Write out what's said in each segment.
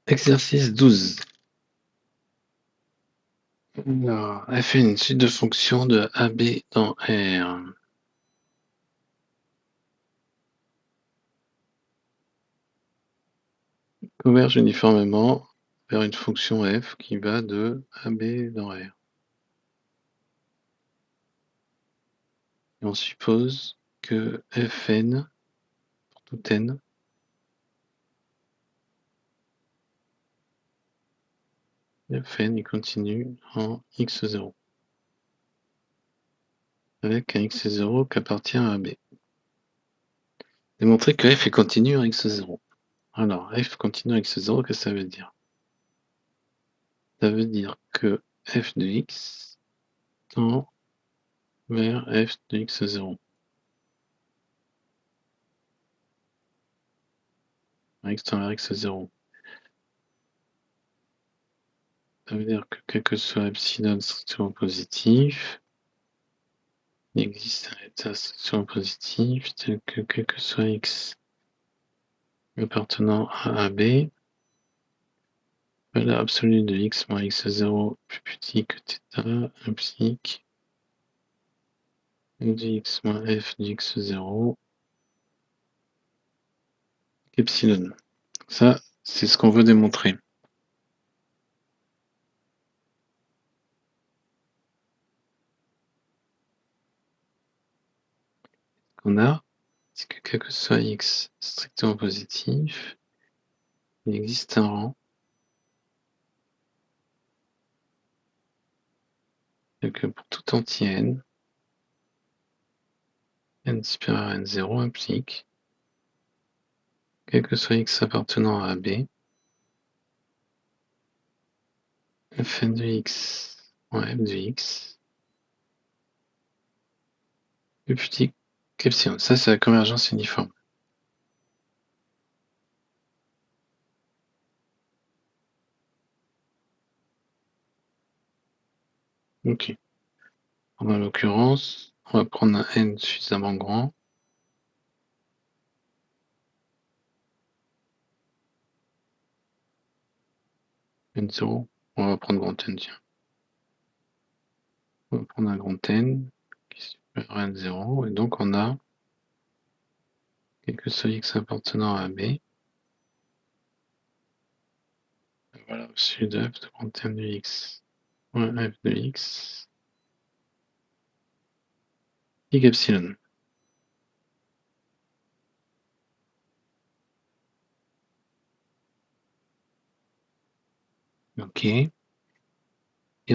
Exercice 12. Alors, f est une suite de fonctions de AB dans R. Converge uniformément vers une fonction f qui va de AB dans R. Et on suppose que fn, pour tout n, fn est continu en x0, avec un x0 qui appartient à AB. Démontrer que f est continu en x0. Alors, f continu en x0, qu'est-ce que ça veut dire? Ça veut dire que f de x tend vers f de x0. X tend vers x0. Ça veut dire que quel que soit epsilon strictement positif, il existe un état strictement positif tel que quel que soit x appartenant à AB, la valeur absolue de x moins x0 plus petit que θ implique de x moins f de x0 epsilon. Ça, c'est ce qu'on veut démontrer. Ce qu'on a, c'est que quel que soit x strictement positif, il existe un rang tel que pour tout entier n supérieur à n0 implique quel que soit x appartenant à AB, fn de x moins f de x plus petit qu'epsilon. Ça, c'est la convergence uniforme. Ok. En l'occurrence, on va prendre un n suffisamment grand. N0, on va prendre grand N, tiens. On va prendre un grand N qui est supérieur à N0, et donc on a quel que soit x appartenant à B. Voilà, au-dessus de f de grand N de x moins f de x égale epsilon. Ok. Et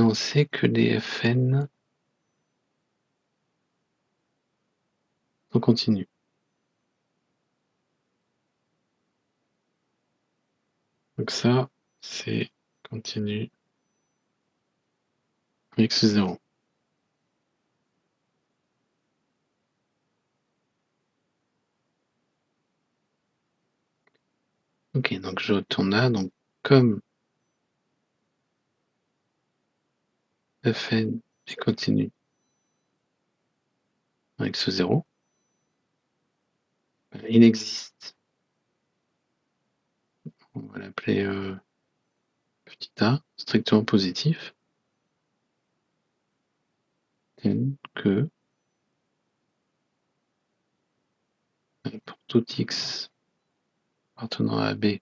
on sait que les Fn sont continus. Donc ça, c'est continu x0. Ok, donc je retourne là. Donc comme Fn est continu en x0, il existe, on va l'appeler petit a, strictement positif, tel que pour tout x appartenant à B,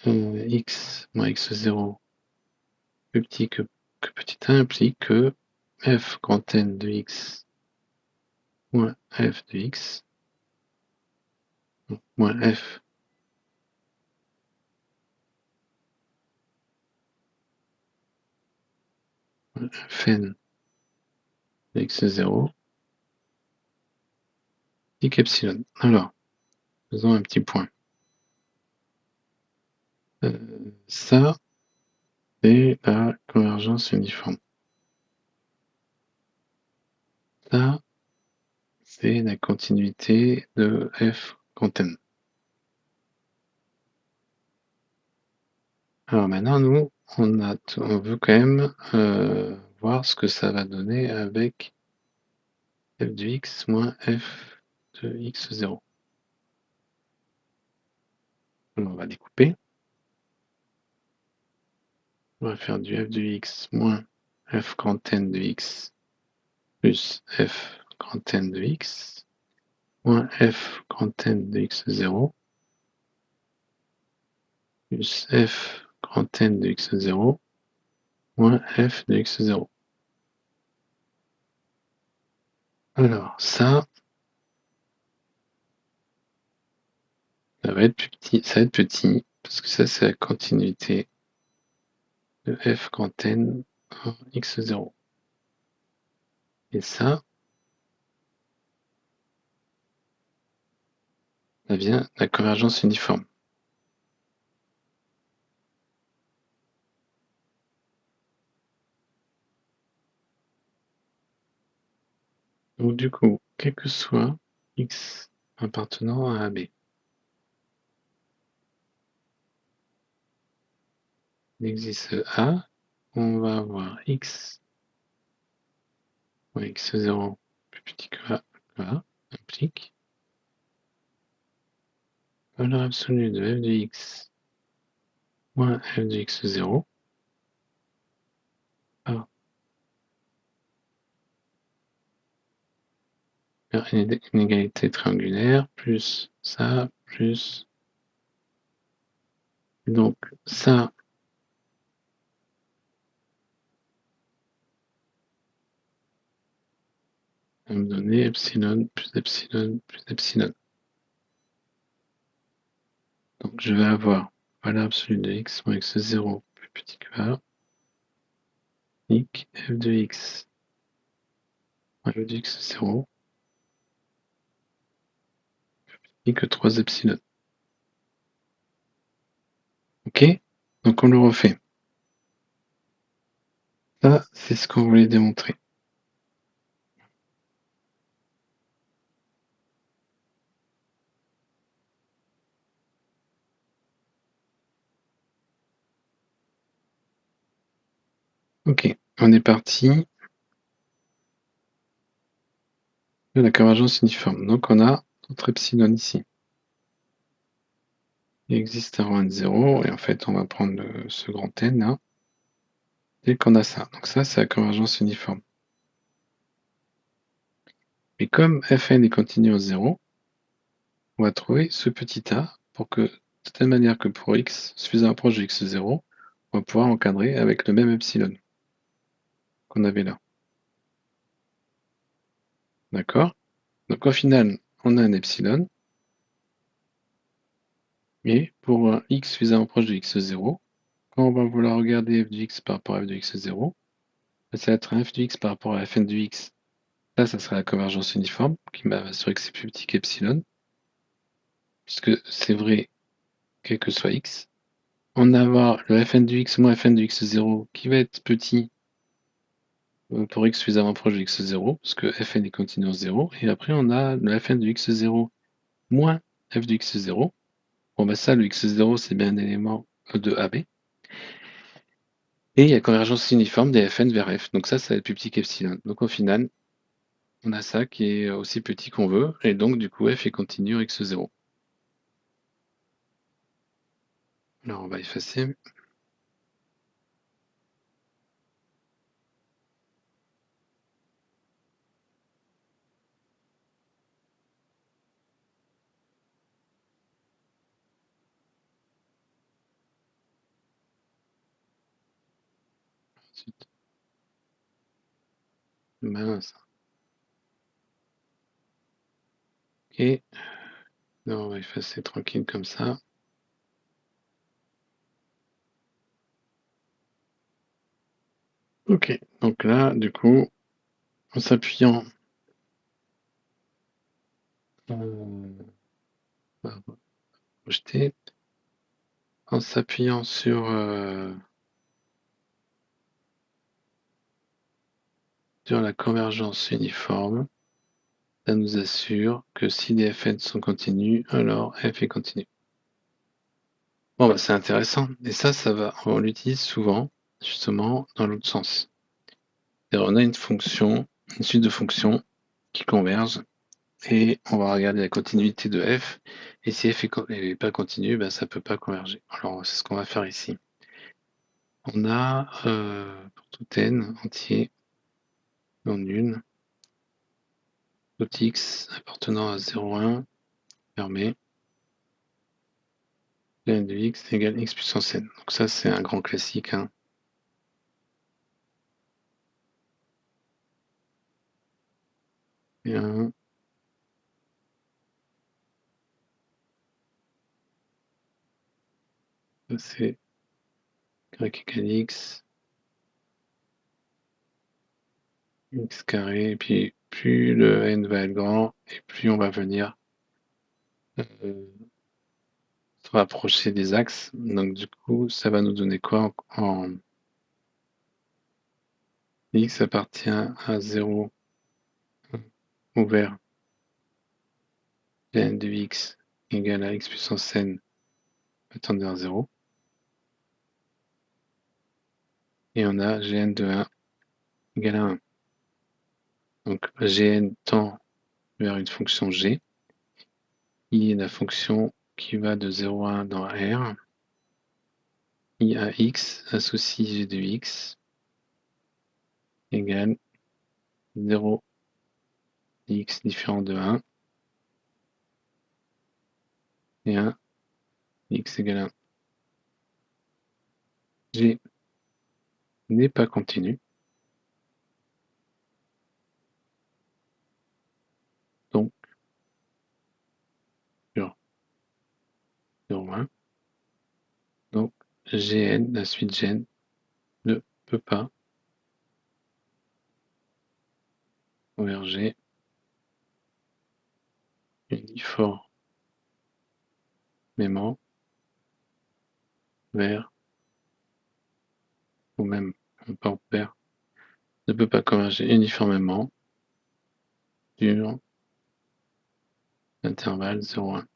x moins x0 plus petit que petit a implique que f grand N de x moins f de x moins f fn de x0 égale epsilon. Alors, faisons un petit point. Ça, c'est la convergence uniforme. Ça, c'est la continuité de f grand N. Alors maintenant, nous, on veut quand même voir ce que ça va donner avec f de x moins f de x0. va découper. On va faire du f de x moins f grand N de x plus f grand N de x moins f grand N de x0 plus f grand N de x0 moins f de x0. Alors, ça va être petit, parce que ça, c'est la continuité de f grand N en x0. Et ça vient de la convergence uniforme. Donc du coup, quel que soit x appartenant à AB, il existe A, on va avoir x moins x0 plus petit que A implique valeur absolue de f de x moins f de x0 par une égalité triangulaire plus ça plus donc ça va me donner epsilon plus epsilon plus epsilon. Donc je vais avoir valeur absolue de x moins x0 plus petit que A f de x moins f de x0 plus petit que 3 epsilon. Ok? Donc on le refait. Ça, c'est ce qu'on voulait démontrer. Ok, on est parti de la convergence uniforme. Donc on a notre epsilon ici. Il existe un rang n0, et en fait on va prendre ce grand N là, dès qu'on a ça. Donc ça, c'est la convergence uniforme. Mais comme Fn est continu en 0, on va trouver ce petit a pour que, de telle manière que pour x suffisamment proche de x0, on va pouvoir encadrer avec le même epsilon qu'on avait là. D'accord? Donc au final, on a un epsilon, mais pour un x suffisamment proche de x0, quand on va vouloir regarder f de x par rapport à f de x0, ça va être un f de x par rapport à fn de x. Là, ça sera la convergence uniforme, qui va m'assurer que c'est plus petit qu'epsilon, puisque c'est vrai quel que soit x. On va avoir le fn de x moins fn de x0 qui va être petit pour x suffisamment proche de x0, parce que fn est continu en 0. Et après, on a le fn de x0 moins f de x0. Bon, bah ça, le x0, c'est bien un élément de AB. Et il y a convergence uniforme des fn vers f. Donc ça va être plus petit qu'epsilon. Donc au final, on a ça qui est aussi petit qu'on veut. Et donc, du coup, f est continu en x0. Alors, on va effacer. Ensuite, mince. Et non, on va effacer tranquille comme ça. Ok, donc là, du coup, en s'appuyant rejeter, en s'appuyant sur la convergence uniforme, ça nous assure que si les fn sont continus, alors f est continu. Bon, bah, c'est intéressant. Et ça on l'utilise souvent, justement, dans l'autre sens. On a une fonction, une suite de fonctions qui convergent et on va regarder la continuité de f, et si f est pas continue, ben, ça peut pas converger. Alors c'est ce qu'on va faire ici. On a pour tout n entier non nul, tout x appartenant à 0, 1 fermé, n de x égale x puissance n. Donc ça c'est un grand classique, hein. Et c'est y égale x carré, et puis plus le n va être grand, et plus on va venir se rapprocher des axes. Donc du coup, ça va nous donner quoi en x appartient à 0 ouvert, n de x égale à x puissance n peut tendre vers 0. Et on a gn de 1 égale à 1. Donc gn tend vers une fonction g, qui est la fonction qui va de 0 à 1 dans R. I à x associe g de x égale 0 x différent de 1 et 1 x égale 1. G n'est pas continu, donc sur 0, 1. Donc Gn, la suite Gn, ne peut pas converger uniformément vers, ou même pas vers, ne peut pas converger uniformément sur l'intervalle 0, 1.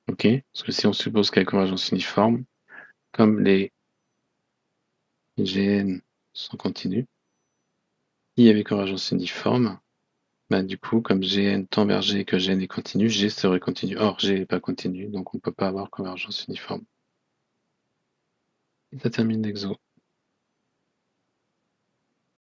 Ok, parce que si on suppose qu'il y a convergence uniforme, comme les Gn sont continus, s'il y avait convergence uniforme, bah, du coup, comme Gn tend vers G et que Gn est continu, G serait continu. Or, G n'est pas continu, donc on ne peut pas avoir convergence uniforme. Et ça termine l'exo.